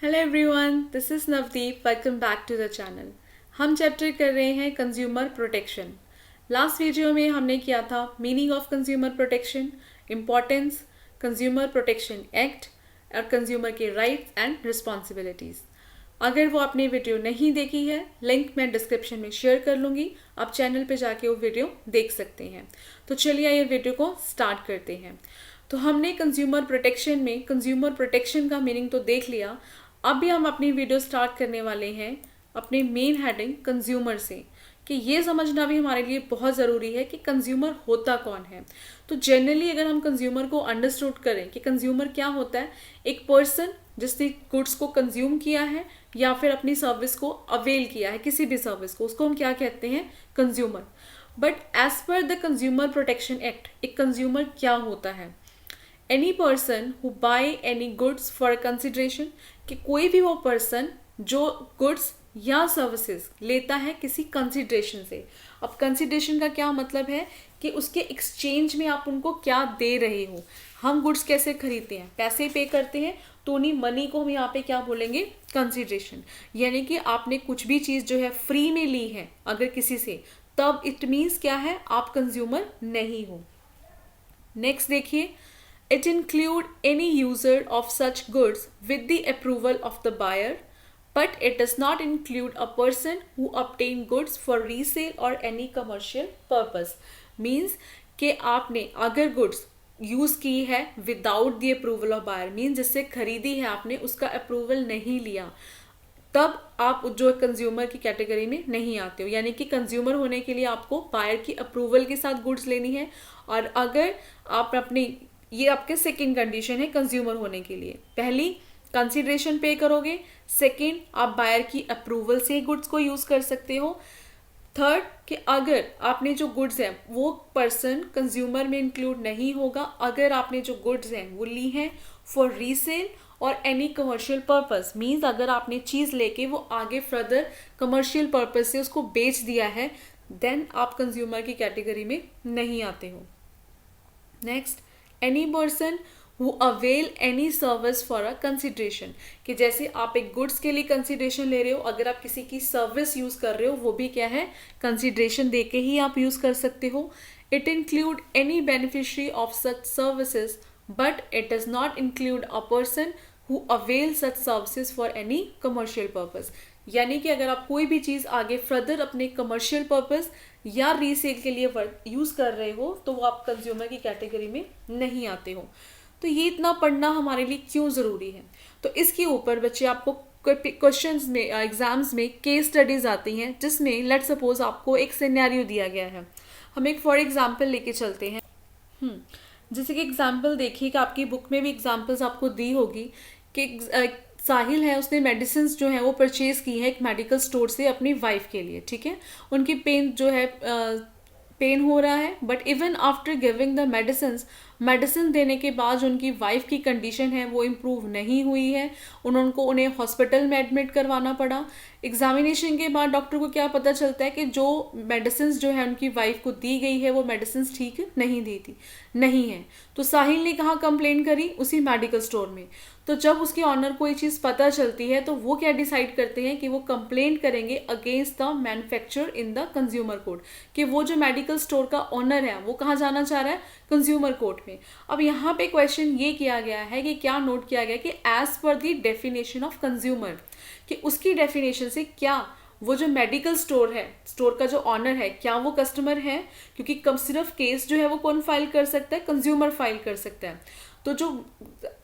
Hello everyone, this is Navdeep. Welcome back to the channel. हम chapter कर रहे हैं कंज्यूमर प्रोटेक्शन। लास्ट वीडियो में हमने किया था meaning of consumer protection, importance, consumer protection act और कंज्यूमर के राइट्स एंड रिस्पॉन्सिबिलिटीज़। अगर वो आपने वीडियो नहीं देखी है, लिंक मैं डिस्क्रिप्शन में शेयर कर लूँगी, आप चैनल पे जाके वो वीडियो देख सकते हैं। तो चलिए ये वीडियो को स्टार्ट करते हैं। तो हमने कंज्यूमर प्रोटेक्शन में कंज्यूमर प्रोटेक्शन का मीनिंग तो देख लिया। अब भी हम अपनी वीडियो स्टार्ट करने वाले हैं अपने मेन हेडिंग कंज्यूमर से, कि ये समझना भी हमारे लिए बहुत ज़रूरी है कि कंज्यूमर होता कौन है। तो जनरली अगर हम कंज्यूमर को अंडरस्टूड करें कि कंज्यूमर क्या होता है, एक पर्सन जिसने गुड्स को कंज्यूम किया है या फिर अपनी सर्विस को अवेल किया है, किसी भी सर्विस को, उसको हम क्या कहते हैं, consumer. But as per the consumer protection act एक कंज्यूमर क्या होता है? Any person who buy any goods for consideration, कि कोई भी वो पर्सन जो गुड्स या सर्विसेज लेता है किसी कंसिडरेशन से। अब कंसिडरेशन का क्या मतलब है कि उसके एक्सचेंज में आप उनको क्या दे रहे हो। हम गुड्स कैसे खरीदते हैं, पैसे पे करते हैं, तो उन्हीं मनी को हम यहाँ पे क्या बोलेंगे, कंसिडरेशन। यानी कि आपने कुछ भी चीज़ जो है फ्री में ली है अगर किसी से, तब इट मीन्स क्या है, आप कंज्यूमर नहीं हो। नेक्स्ट देखिए, it include any user of such goods with the approval of the buyer, but it does not include a person who obtain goods for resale or any commercial purpose. Means कि आपने अगर goods use की है without the approval of buyer, means जिससे खरीदी है आपने उसका अप्रूवल नहीं लिया, तब आप जो कंज्यूमर की कैटेगरी में नहीं आते हो। यानी कि कंज्यूमर होने के लिए आपको बायर की अप्रूवल के साथ गुड्स लेनी है, और अगर आप अपनी, ये आपके सेकंड कंडीशन है कंज्यूमर होने के लिए। पहली, कंसिडरेशन पे करोगे। सेकंड, आप बायर की अप्रूवल से गुड्स को यूज कर सकते हो। थर्ड, कि अगर आपने जो गुड्स हैं वो पर्सन कंज्यूमर में इंक्लूड नहीं होगा अगर आपने जो गुड्स हैं वो ली हैं फॉर रीसेल और एनी कमर्शियल पर्पस। मीन्स अगर आपने चीज़ लेके वो आगे फर्दर कमर्शियल पर्पस से उसको बेच दिया है, देन आप कंज्यूमर की कैटेगरी में नहीं आते हो। Next, any person who avail any service for a consideration, कि जैसे आप एक गुड्स के लिए कंसिडरेशन ले रहे हो, अगर आप किसी की सर्विस यूज कर रहे हो वो भी क्या है, कंसिडरेशन दे के ही आप यूज कर सकते हो। It include any beneficiary of such services but it does not include a person who avail such services for any commercial purpose. यानी कि अगर आप कोई भी चीज़ आगे फर्दर अपने कमर्शियल पर्पस या रीसेल के लिए यूज़ कर रहे हो, तो वो आप कंज्यूमर की कैटेगरी में नहीं आते हो। तो ये इतना पढ़ना हमारे लिए क्यों ज़रूरी है? तो इसके ऊपर बच्चे आपको क्वेश्चंस में, एग्जाम्स में केस स्टडीज आती हैं, जिसमें लेट सपोज आपको एक सिनेरियो दिया गया है। हम एक फॉर एग्जाम्पल लेके चलते हैं। जैसे कि एग्जाम्पल देखिए कि आपकी बुक में भी एग्जाम्पल्स आपको दी होगी कि साहिल है, उसने मेडिसिन जो है वो परचेज की है एक मेडिकल स्टोर से अपनी वाइफ के लिए। ठीक है, उनकी पेन जो है, पेन हो रहा है, but even after giving the medicine देने के बाद जो उनकी वाइफ की कंडीशन है वो इम्प्रूव नहीं हुई है। उन्हें हॉस्पिटल में एडमिट करवाना पड़ा। एग्जामिनेशन के बाद डॉक्टर को क्या पता चलता है कि जो मेडिसिन जो है उनकी वाइफ को दी गई है वो मेडिसिन ठीक नहीं है। तो साहिल ने कहाँ कंप्लेन करी, उसी मेडिकल स्टोर में। तो जब उसके ऑनर को ये चीज़ पता चलती है तो वो क्या डिसाइड करते हैं कि वो कंप्लेंट करेंगे against the manufacturer in the consumer court, कि वो जो मेडिकल स्टोर का ऑनर है वो कहाँ जाना चाह रहा है, कंज्यूमर कोर्ट में। अब यहाँ पे क्वेश्चन ये किया गया है कि क्या नोट किया गया कि as per the definition of consumer, कि उसकी डेफिनेशन से क्या वो जो मेडिकल स्टोर है, स्टोर का जो ऑनर है, क्या वो कस्टमर है? क्योंकि कब सिर्फ केस जो है वो कौन फाइल कर सकता है, कंज्यूमर फाइल कर सकता है। तो जो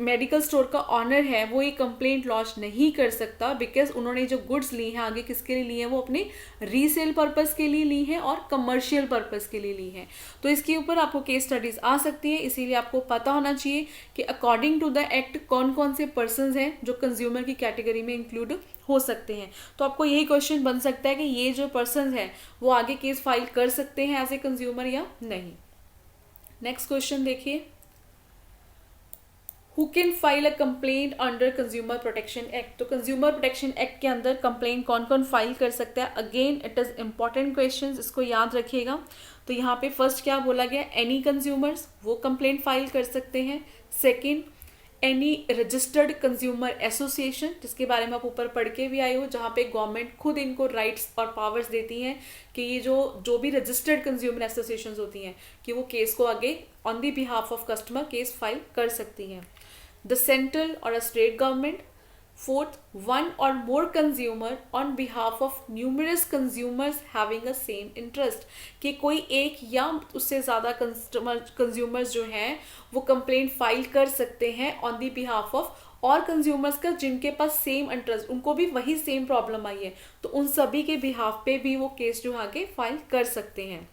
मेडिकल स्टोर का ऑनर है वो ये कंप्लेंट लॉन्च नहीं कर सकता, बिकॉज उन्होंने जो गुड्स ली हैं आगे किसके लिए ली हैं, वो अपने रीसेल पर्पस के लिए ली हैं और कमर्शियल पर्पस के लिए ली हैं। तो इसके ऊपर आपको केस स्टडीज आ सकती है, इसीलिए आपको पता होना चाहिए कि अकॉर्डिंग टू द एक्ट कौन कौन से पर्सन हैं जो कंज्यूमर की कैटेगरी में इंक्लूड हो सकते हैं। तो आपको यही क्वेश्चन बन सकता है कि ये जो पर्सन है वो आगे केस फाइल कर सकते हैं एज ए कंज्यूमर या नहीं। नेक्स्ट क्वेश्चन देखिए, who can file a complaint under consumer protection act. तो कंज्यूमर प्रोटेक्शन एक्ट के अंदर कंप्लेंट कौन कौन फाइल कर सकता है? Again it is important question, इसको याद रखिएगा। तो यहाँ पे फर्स्ट क्या बोला गया, एनी कंज्यूमर्स, वो कंप्लेंट फाइल कर सकते हैं। Second, any registered consumer association, जिसके बारे में आप ऊपर पढ़ के भी आए हो, जहाँ पे गवर्नमेंट खुद इनको राइट्स और पावर्स देती हैं कि ये जो भी रजिस्टर्ड कंज्यूमर एसोसिएशंस होती हैं कि वो केस को आगे on the behalf of customer case file कर सकती हैं। द सेंट्रल और a state government. Fourth, one or more consumer on behalf of numerous consumers having a same interest, कि कोई एक या उससे ज़्यादा कंज्यूमर्स जो हैं वो कंप्लेंट फाइल कर सकते हैं ऑन द बिहाफ ऑफ और कंज्यूमर्स का जिनके पास सेम इंटरेस्ट, उनको भी वही सेम प्रॉब्लम आई है, तो उन सभी के बिहाफ पे भी वो केस जो आगे फाइल कर सकते हैं।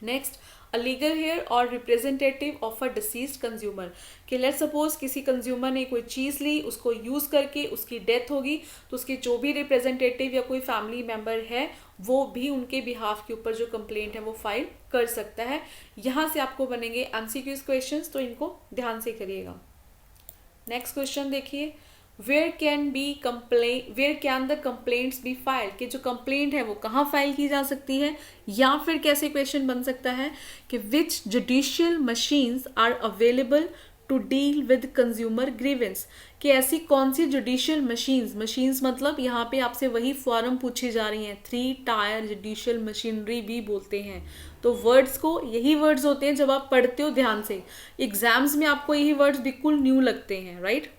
नेक्स्ट, अ लीगल हेयर और representative of a deceased consumer, कि लेट सपोज किसी कंज्यूमर ने कोई चीज़ ली, उसको यूज़ करके उसकी डेथ होगी, तो उसके जो भी रिप्रेजेंटेटिव या कोई फैमिली मेम्बर है वो भी उनके बिहाफ के ऊपर जो कंप्लेंट है वो फाइल कर सकता है। यहाँ से आपको बनेंगे एमसीक्यूज क्वेश्चंस, तो इनको ध्यान से करिएगा। नेक्स्ट क्वेश्चन देखिए, where can the complaints be filed, कि जो कंप्लेंट है वो कहाँ फाइल की जा सकती है, या फिर कैसे क्वेश्चन बन सकता है कि which judicial machines are available to deal with consumer grievance, कि ऐसी कौन सी जुडिशियल मशीन्स मतलब यहाँ पे आपसे वही फॉर्म पूछी जा रही हैं, 3 टायर जुडिशियल मशीनरी भी बोलते हैं। तो वर्ड्स को, यही वर्ड्स होते हैं जब आप पढ़ते हो ध्यान से, एग्जाम्स में आपको यही वर्ड्स बिल्कुल न्यू लगते हैं, राइट।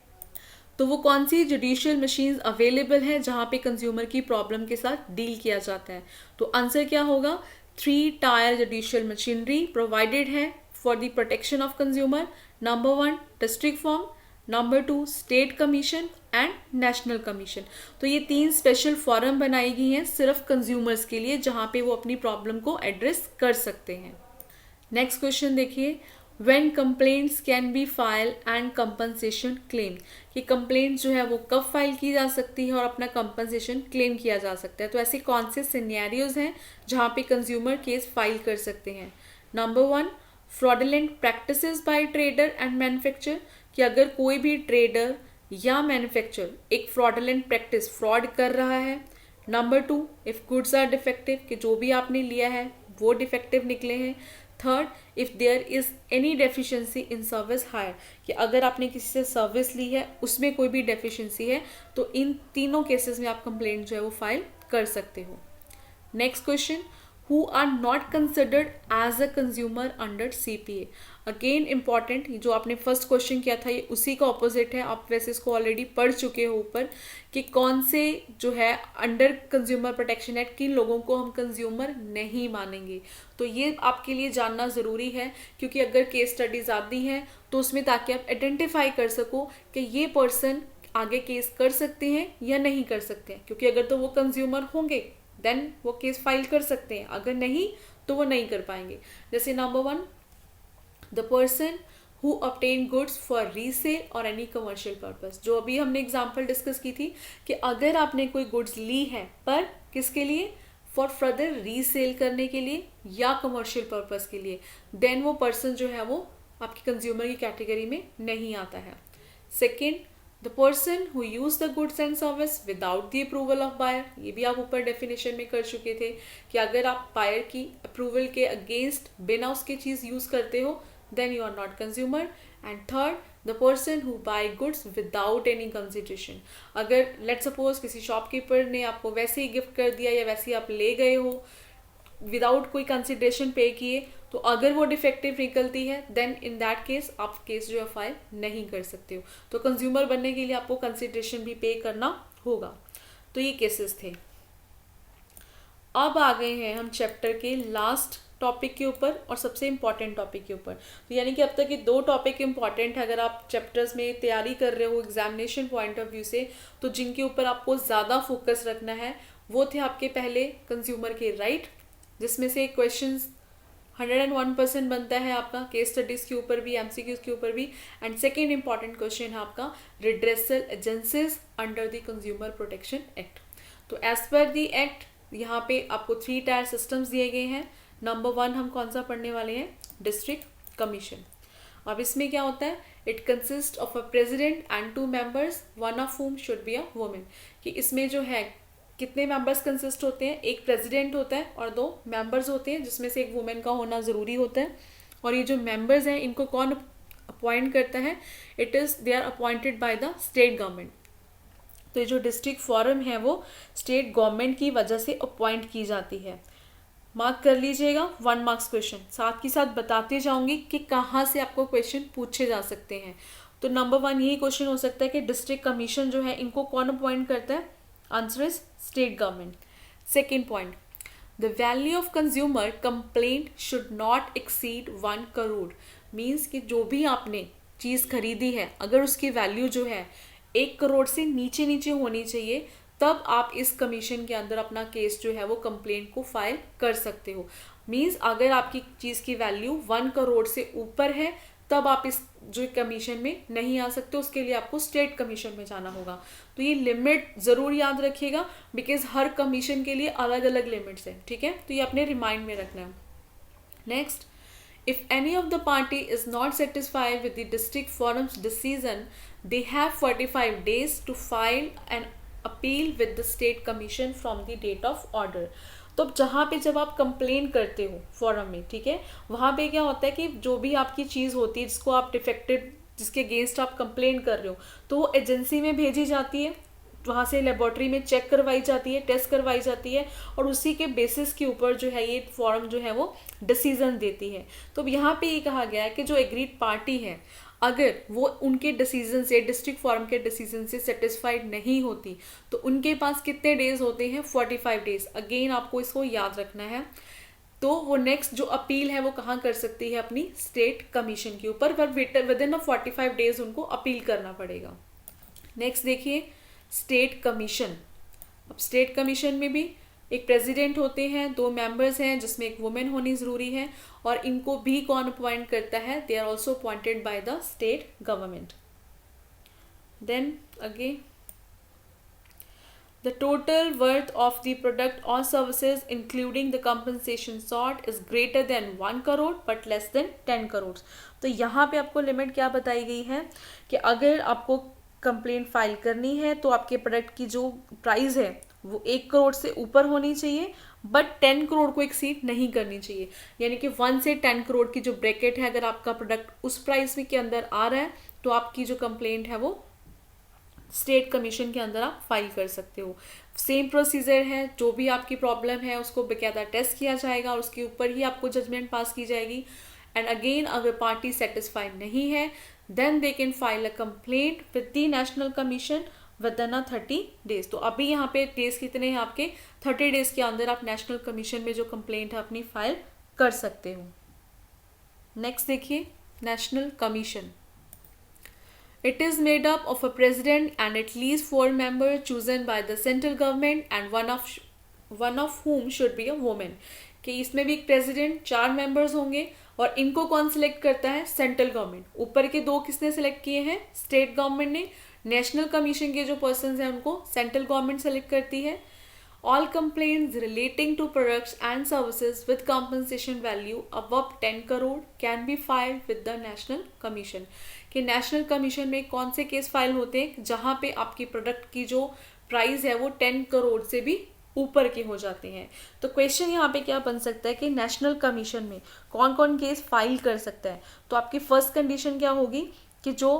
तो वो कौन सी जुडिशियल मशीन्स अवेलेबल है जहाँ पे कंज्यूमर की प्रॉब्लम के साथ डील किया जाता है। तो आंसर क्या होगा, 3 टायर जुडिशियल मशीनरी प्रोवाइडेड है for the protection of consumer. Number 1 district form, number 2 state commission and national commission. तो ये 3 स्पेशल फॉरम बनाई गई हैं सिर्फ कंज्यूमर्स के लिए, जहाँ पे वो अपनी प्रॉब्लम को एड्रेस कर सकते हैं। नेक्स्ट क्वेश्चन देखिए, When complaints can be filed and compensation claim, कि कंप्लेंट जो है वो कब फाइल की जा सकती है और अपना कंपनसेशन क्लेम किया जा सकता है। तो ऐसे कौन से सिनेरियोज हैं जहाँ पे कंज्यूमर केस फाइल कर सकते हैं। Number 1, fraudulent practices by trader and manufacturer, कि अगर कोई भी ट्रेडर या मैन्युफैक्चरर एक फ्रॉडुलेंट प्रैक्टिस फ्रॉड कर रहा है। Number 2, if goods are defective, कि जो भी आपने लिया है वो डिफेक्टिव निकले हैं। Third, if there is any deficiency in service hire, कि अगर आपने किसी से सर्विस ली है उसमें कोई भी डेफिशिएंसी है, तो इन तीनों केसेस में आप कंप्लेंट जो है वो फाइल कर सकते हो। Next question, who are not considered as a consumer under CPA, again important, जो आपने फर्स्ट क्वेश्चन किया था ये उसी का ऑपोजिट है, आप वैसे इसको ऑलरेडी पढ़ चुके हो ऊपर, कि कौन से जो है अंडर कंज्यूमर प्रोटेक्शन एक्ट किन लोगों को हम कंज्यूमर नहीं मानेंगे। तो ये आपके लिए जानना ज़रूरी है, क्योंकि अगर केस स्टडीज आती हैं तो उसमें ताकि आप आइडेंटिफाई कर सको कि ये पर्सन आगे केस कर सकते हैं या नहीं कर सकते हैं, क्योंकि अगर तो वो कंज्यूमर होंगे देन वो केस फाइल कर सकते हैं, अगर नहीं तो वो नहीं कर पाएंगे। जैसे number 1, the person who obtain goods for resale और एनी कमर्शियल पर्पस, जो अभी हमने एग्जांपल डिस्कस की थी कि अगर आपने कोई गुड्स ली है पर किसके लिए, फॉर फर्दर रीसेल करने के लिए या कमर्शियल पर्पस के लिए, देन वो पर्सन जो है वो आपकी कंज्यूमर की कैटेगरी में नहीं आता है। Second, the person who use the goods and service without the approval of buyer, ये भी आप ऊपर डेफिनेशन में कर चुके थे कि अगर आप बायर की अप्रूवल के अगेंस्ट बिना उसकी चीज़ यूज करते हो then you are not consumer. And third, the person who buy goods without any consideration, अगर लेट सपोज किसी शॉपकीपर ने आपको वैसे ही गिफ्ट कर दिया या वैसे ही आप ले गए हो विदाउट कोई कंसिडरेशन पे किए, तो अगर वो डिफेक्टिव निकलती है देन इन दैट केस आप केस जो है फाइल नहीं कर सकते हो। तो कंज्यूमर बनने के लिए आपको कंसिडरेशन भी पे करना होगा। तो ये केसेस थे। अब आ गए हैं हम चैप्टर के लास्ट टॉपिक के ऊपर और सबसे इम्पॉर्टेंट टॉपिक के ऊपर। तो यानी कि अब तक ये 2 टॉपिक इम्पॉर्टेंट है अगर आप चैप्टर्स में तैयारी कर रहे हो एग्जामिनेशन पॉइंट ऑफ व्यू से, तो जिनके ऊपर आपको ज़्यादा फोकस रखना है वो थे आपके पहले कंज्यूमर के राइट, जिसमें से क्वेश्चंस 101% बनता है आपका केस स्टडीज़ के ऊपर भी, एमसीक्यूज के ऊपर भी। एंड सेकेंड इंपॉर्टेंट क्वेश्चन है आपका redressal agencies under the consumer protection act. तो एज पर द एक्ट यहाँ पे आपको 3 टायर सिस्टम्स दिए गए हैं। नंबर 1 हम कौन सा पढ़ने वाले हैं, डिस्ट्रिक्ट कमीशन। अब इसमें क्या होता है, it consist of a president and 2 members one of whom should be a women, कि इसमें जो है कितने मेंबर्स कंसिस्ट होते हैं, एक प्रेसिडेंट होता है और 2 मेंबर्स होते हैं जिसमें से एक वुमेन का होना ज़रूरी होता है। और ये जो मेंबर्स हैं इनको कौन अपॉइंट करता है, it is they are appointed by the state government. तो ये जो डिस्ट्रिक्ट फोरम है वो स्टेट गवर्नमेंट की वजह से अपॉइंट की जाती है। मार्क कर लीजिएगा 1 मार्क्स क्वेश्चन। साथ के साथ बताते जाऊंगी कि कहाँ से आपको क्वेश्चन पूछे जा सकते हैं। तो नंबर 1 यही क्वेश्चन हो सकता है कि डिस्ट्रिक्ट कमीशन जो है इनको कौन अपॉइंट करता है? Answer is state government. Second point, the value of consumer complaint should not exceed 1 crore. Means कि जो भी आपने चीज़ खरीदी है अगर उसकी वैल्यू जो है 1 करोड़ से नीचे नीचे होनी चाहिए, तब आप इस कमीशन के अंदर अपना केस जो है वो कंप्लेंट को फाइल कर सकते हो। मीन्स अगर आपकी चीज़ की वैल्यू 1 करोड़ से ऊपर है तब आप इस जो कमीशन में नहीं आ सकते, उसके लिए आपको स्टेट कमीशन में जाना होगा। तो ये लिमिट ज़रूर याद रखिएगा, बिकॉज हर कमीशन के लिए अलग अलग लिमिट्स हैं, ठीक है? तो ये अपने रिमाइंड में रखना है। Next, if any of the party is not satisfied with the district forum's decision, they have 45 days to file an appeal with the state commission from the date of order. तो जहाँ पे जब आप complain करते हो forum में, ठीक है, वहाँ पे क्या होता है कि जो भी आपकी चीज़ होती है जिसको आप डिफेक्टेड, जिसके अगेंस्ट आप कंप्लेन कर रहे हो, तो वो एजेंसी में भेजी जाती है, वहाँ से लेबोरेटरी में चेक करवाई जाती है, टेस्ट करवाई जाती है, और उसी के बेसिस के ऊपर जो है ये फॉर्म जो है वो डिसीजन देती है। तो यहाँ पे ये कहा गया है कि जो एग्रीड पार्टी है अगर वो उनके डिसीजन से, डिस्ट्रिक्ट फॉर्म के डिसीजन से सेटिस्फाइड नहीं होती, तो उनके पास कितने डेज होते हैं? 45 डेज। अगेन आपको इसको याद रखना है। तो वो नेक्स्ट जो अपील है वो कहाँ कर सकती है? अपनी स्टेट कमीशन के ऊपर, पर विद इन 45 डेज उनको अपील करना पड़ेगा। नेक्स्ट देखिए स्टेट कमीशन। अब स्टेट कमीशन में भी एक प्रेसिडेंट होते हैं, 2 मेंबर्स हैं जिसमें एक वुमेन होनी ज़रूरी है, और इनको भी कौन अपॉइंट करता है? They are also appointed by the state government. Then again the total worth of the product or services including the compensation sought is greater than 1 crore but less than 10 crores। तो यहाँ पे आपको limit क्या बताई गई है कि अगर आपको कंप्लेंट फाइल करनी है तो आपके प्रोडक्ट की जो प्राइस है वो 1 करोड़ से ऊपर होनी चाहिए, बट 10 करोड़ को एक्सीड नहीं करनी चाहिए। यानी कि 1 से 10 करोड़ की जो ब्रैकेट है, अगर आपका प्रोडक्ट उस प्राइस में के अंदर आ रहा है तो आपकी जो कंप्लेंट है वो स्टेट कमीशन के अंदर आप फाइल कर सकते हो। सेम प्रोसीजर है, जो भी आपकी प्रॉब्लम है उसको बेकायदा टेस्ट किया जाएगा और उसके ऊपर ही आपको जजमेंट पास की जाएगी। एंड अगेन अगर पार्टी सेटिस्फाइड नहीं है then they can file a complaint with the national commission within 30 days. तो अभी यहाँ पे डेज कितने हैं आपके? 30 डेज के अंदर आप नेशनल कमीशन में जो कंप्लेंट है अपनी फाइल कर सकते हो। नेक्स्ट देखिए national commission. It is made up of a president and at least 4 members chosen by the central government and one of whom should be a woman। कि इसमें भी एक प्रेसिडेंट, 4 मेंबर्स होंगे, और इनको कौन सिलेक्ट करता है? Central government. ऊपर के 2 किसने सिलेक्ट किए हैं? स्टेट गवर्नमेंट ने। नेशनल कमीशन के जो पर्सन हैं उनको सेंट्रल गवर्नमेंट सेलेक्ट करती है। All complaints relating to products and services with compensation value above 10 crore can be filed with the National Commission। कि नेशनल कमीशन में कौन से केस फाइल होते हैं जहाँ पे आपकी प्रोडक्ट की जो प्राइस है वो 10 करोड़ से भी ऊपर के हो जाते हैं। तो क्वेश्चन यहाँ पे क्या बन सकता है कि नेशनल कमीशन में कौन कौन केस फाइल कर सकता है? तो आपकी फर्स्ट कंडीशन क्या होगी कि जो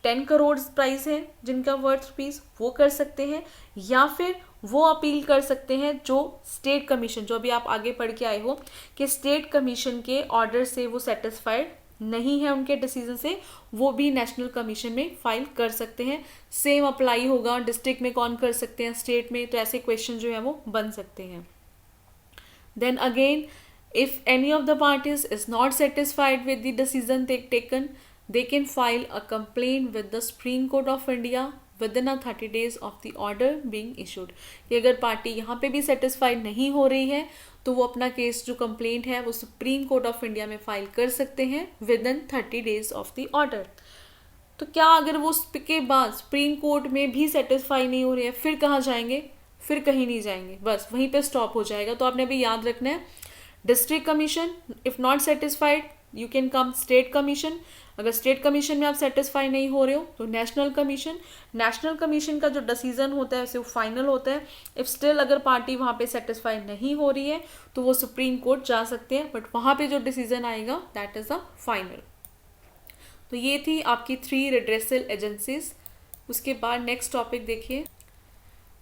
10 करोड़ प्राइस है जिनका वर्थ रुपीज़ वो कर सकते हैं, या फिर वो अपील कर सकते हैं जो स्टेट कमीशन, जो अभी आप आगे पढ़ के आए हो कि स्टेट कमीशन के ऑर्डर से वो सेटिस्फाइड नहीं है उनके डिसीजन से, वो भी नेशनल कमीशन में फाइल कर सकते हैं। सेम अप्लाई होगा, डिस्ट्रिक्ट में कौन कर सकते हैं, स्टेट में, तो ऐसे क्वेश्चन जो है वो बन सकते हैं। Then again if any of the parties is not satisfied with the decision taken they can file a complaint with the Supreme Court of India within 30 days of the order being issued। कि अगर party यहाँ पे भी satisfied नहीं हो रही है तो वो अपना केस जो कंप्लेंट है वो सुप्रीम कोर्ट ऑफ इंडिया में फाइल कर सकते हैं with in 30 days of the order. तो क्या अगर वो उसके बाद सुप्रीम कोर्ट में भी सेटिस्फाई नहीं हो रही है, फिर कहाँ जाएंगे? फिर कहीं नहीं जाएंगे, बस वहीं पे स्टॉप हो जाएगा। तो आपने अभी याद रखना है district commission, if not satisfied you can come state commission. अगर स्टेट कमीशन में आप सेटिस्फाई नहीं हो रहे हो तो नेशनल कमीशन। नेशनल कमीशन का जो डिसीजन होता है वैसे वो फाइनल होता है। इफ स्टिल अगर पार्टी वहाँ पे सेटिस्फाई नहीं हो रही है तो वो सुप्रीम कोर्ट जा सकते हैं, बट वहाँ पे जो डिसीजन आएगा दैट इज अ फाइनल। तो ये थी आपकी 3 रिड्रेसल एजेंसीज। उसके बाद नेक्स्ट टॉपिक देखिए।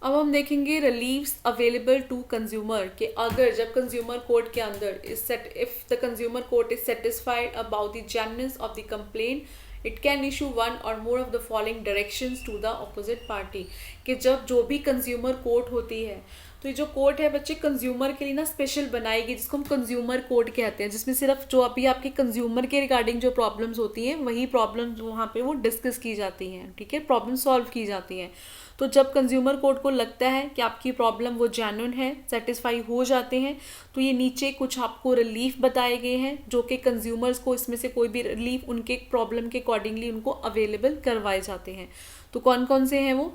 अब हम देखेंगे रिलीव्स अवेलेबल टू कंज्यूमर, कि अगर जब कंज्यूमर कोर्ट के अंदर if the consumer court is satisfied about the genuineness of the complaint it can issue one or more of the following directions to the opposite party, कि जब जो भी consumer court होती है, तो ये जो कोर्ट है बच्चे कंज्यूमर के लिए ना स्पेशल बनाएगी, जिसको हम कंज्यूमर कोर्ट कहते हैं, जिसमें सिर्फ जो अभी आपके कंज्यूमर के रिगार्डिंग जो प्रॉब्लम्स होती हैं वही प्रॉब्लम्स वहाँ पे वो डिस्कस की जाती हैं, ठीक है, प्रॉब्लम सॉल्व की जाती हैं। तो जब कंज्यूमर कोर्ट को लगता है कि आपकी प्रॉब्लम वो जेन्युइन है, सेटिस्फाई हो जाते हैं, तो ये नीचे कुछ आपको रिलीफ बताए गए हैं जो कि कंज्यूमर्स को इसमें से कोई भी रिलीफ उनके प्रॉब्लम के अकॉर्डिंगली उनको अवेलेबल करवाए जाते हैं। तो कौन कौन से हैं वो?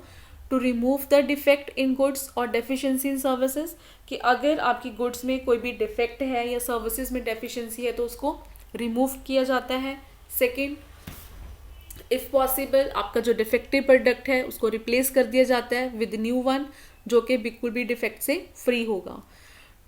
To remove the defect in goods और डेफिशिएंसी इन सर्विसेज, कि अगर आपकी गुड्स में कोई भी डिफेक्ट है या सर्विसेज में डेफिशिएंसी है तो उसको रिमूव किया जाता है। सेकंड, इफ़ पॉसिबल आपका जो डिफेक्टिव प्रोडक्ट है उसको रिप्लेस कर दिया जाता है विद न्यू वन जो कि बिल्कुल भी डिफेक्ट से फ्री होगा।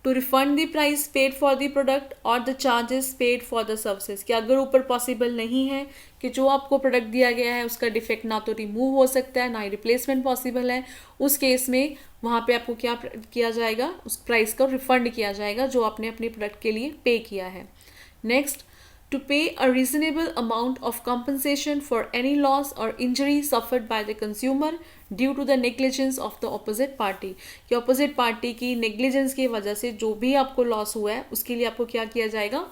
To refund the price paid for the product और the charges paid for the services, कि अगर ऊपर पॉसिबल नहीं है कि जो आपको प्रोडक्ट दिया गया है उसका डिफेक्ट ना तो रिमूव हो सकता है ना ही रिप्लेसमेंट पॉसिबल है, उस केस में वहाँ पे आपको क्या किया जाएगा, उस प्राइस का रिफंड किया जाएगा जो आपने अपने प्रोडक्ट के लिए पे किया है। Next, to pay a reasonable amount of compensation for any loss or injury suffered by the consumer due to the negligence of the opposite party, कि opposite party की negligence की वजह से जो भी आपको loss हुआ है उसके लिए आपको क्या किया जाएगा,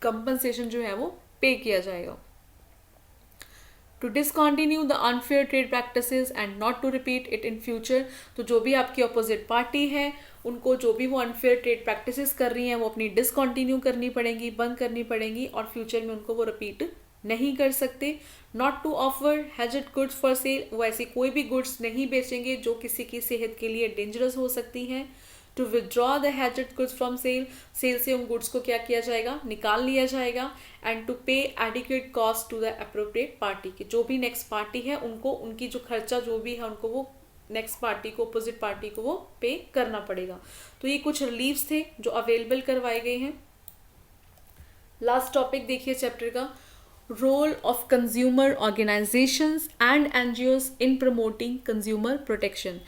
compensation जो है वो pay किया जाएगा। To discontinue the unfair trade practices and not to repeat it in future, तो जो भी आपकी अपोजिट पार्टी है उनको जो भी वो अनफेयर ट्रेड प्रैक्टिसेस कर रही हैं वो अपनी डिसकंटिन्यू करनी पड़ेंगी, बंद करनी पड़ेंगी और फ्यूचर में उनको वो रिपीट नहीं कर सकते। Not to offer hazard goods for sale, वो ऐसी कोई भी गुड्स नहीं बेचेंगे जो किसी की सेहत के लिए डेंजरस हो सकती हैं। To withdraw the hazard goods from sale, sale से उन गुड्स को क्या किया जाएगा, निकाल लिया जाएगा। And to pay adequate cost to the appropriate party, की जो भी नेक्स्ट पार्टी है उनको उनकी जो खर्चा जो भी है उनको वो नेक्स्ट पार्टी को, अपोजिट पार्टी को वो पे करना पड़ेगा। तो ये कुछ रिलीव्स थे जो अवेलेबल करवाए गए हैं। लास्ट टॉपिक देखिए चैप्टर का, role of consumer organisations and NGOs in promoting consumer protection.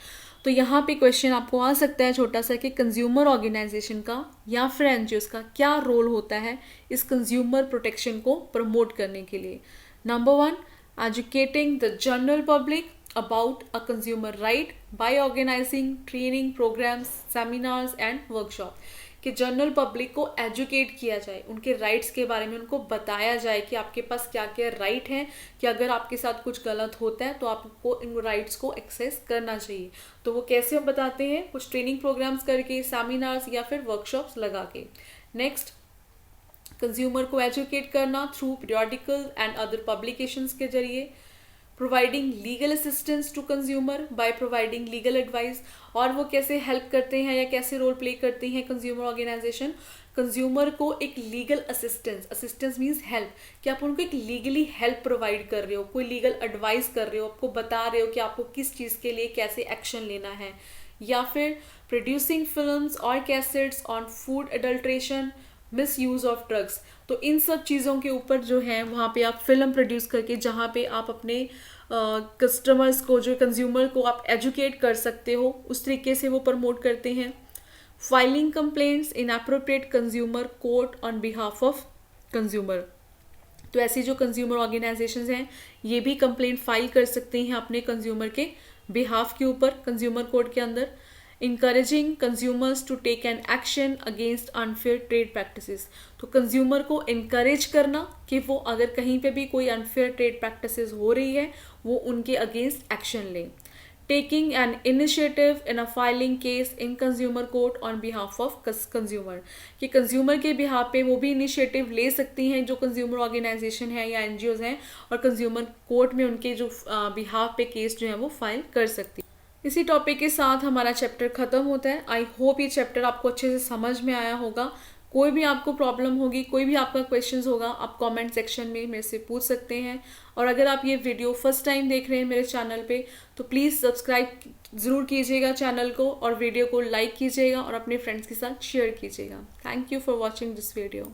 तो यहाँ पे क्वेश्चन आपको आ सकता है छोटा सा कि कंज्यूमर ऑर्गेनाइजेशन का या फिर एनजीओज का क्या रोल होता है इस कंज्यूमर प्रोटेक्शन को प्रमोट करने के लिए। Number 1, educating the general public about a consumer right by organizing training programs, seminars and workshop, कि जनरल पब्लिक को एजुकेट किया जाए, उनके राइट्स के बारे में उनको बताया जाए कि आपके पास क्या क्या राइट हैं, कि अगर आपके साथ कुछ गलत होता है तो आपको इन राइट्स को एक्सेस करना चाहिए। तो वो कैसे हम बताते हैं, कुछ ट्रेनिंग प्रोग्राम्स करके, सेमिनार्स या फिर वर्कशॉप्स लगा के। नेक्स्ट, कंज्यूमर को एजुकेट करना through periodical and other publications के जरिए। Providing legal assistance to consumer by providing legal advice, और वो कैसे हेल्प करते हैं या कैसे रोल प्ले करती हैं कंज्यूमर ऑर्गेनाइजेशन, कंज्यूमर को एक लीगल असिस्टेंस मीन्स हेल्प, कि आप उनको एक लीगली हेल्प प्रोवाइड कर रहे हो, कोई लीगल एडवाइस कर रहे हो, आपको बता रहे हो कि आपको किस चीज़ के लिए कैसे एक्शन लेना है। या फिर प्रोड्यूसिंग फिल्म्स और cassettes on food adulteration, miss use of drugs, तो इन सब चीज़ों के ऊपर जो है वहाँ पे आप फिल्म प्रोड्यूस करके जहाँ पे आप अपने कस्टमर्स को, जो कंज्यूमर को आप एजुकेट कर सकते हो, उस तरीके से वो प्रमोट करते हैं। Filing complaints in appropriate consumer court on behalf of consumer, तो ऐसी जो कंज्यूमर ऑर्गेनाइजेशंस हैं ये भी कंप्लेंट फाइल कर सकते हैं अपने कंज्यूमर के बिहाफ के ऊपर कंज्यूमर कोर्ट के अंदर। Encouraging consumers to take an action against unfair trade practices, तो कंज्यूमर को इनकरेज करना कि वो अगर कहीं पे भी कोई अनफेयर ट्रेड प्रैक्टिसेस हो रही है वो उनके अगेंस्ट एक्शन लें। Taking an initiative in a filing case in consumer court on behalf of consumer, कि कंज्यूमर के बिहाफ पे वो भी इनिशिएटिव ले सकती हैं जो कंज्यूमर ऑर्गेनाइजेशन है या एनजीओज हैं, और कंज्यूमर कोर्ट में उनके जो बिहाफ पे केस जो है वो फाइल कर सकती है। इसी टॉपिक के साथ हमारा चैप्टर ख़त्म होता है। आई होप ये चैप्टर आपको अच्छे से समझ में आया होगा। कोई भी आपको प्रॉब्लम होगी, कोई भी आपका क्वेश्चंस होगा, आप कमेंट सेक्शन में मेरे से पूछ सकते हैं। और अगर आप ये वीडियो फर्स्ट टाइम देख रहे हैं मेरे चैनल पे तो प्लीज़ सब्सक्राइब ज़रूर कीजिएगा चैनल को, और वीडियो को लाइक कीजिएगा और अपने फ्रेंड्स के साथ शेयर कीजिएगा। Thank you for watching this video.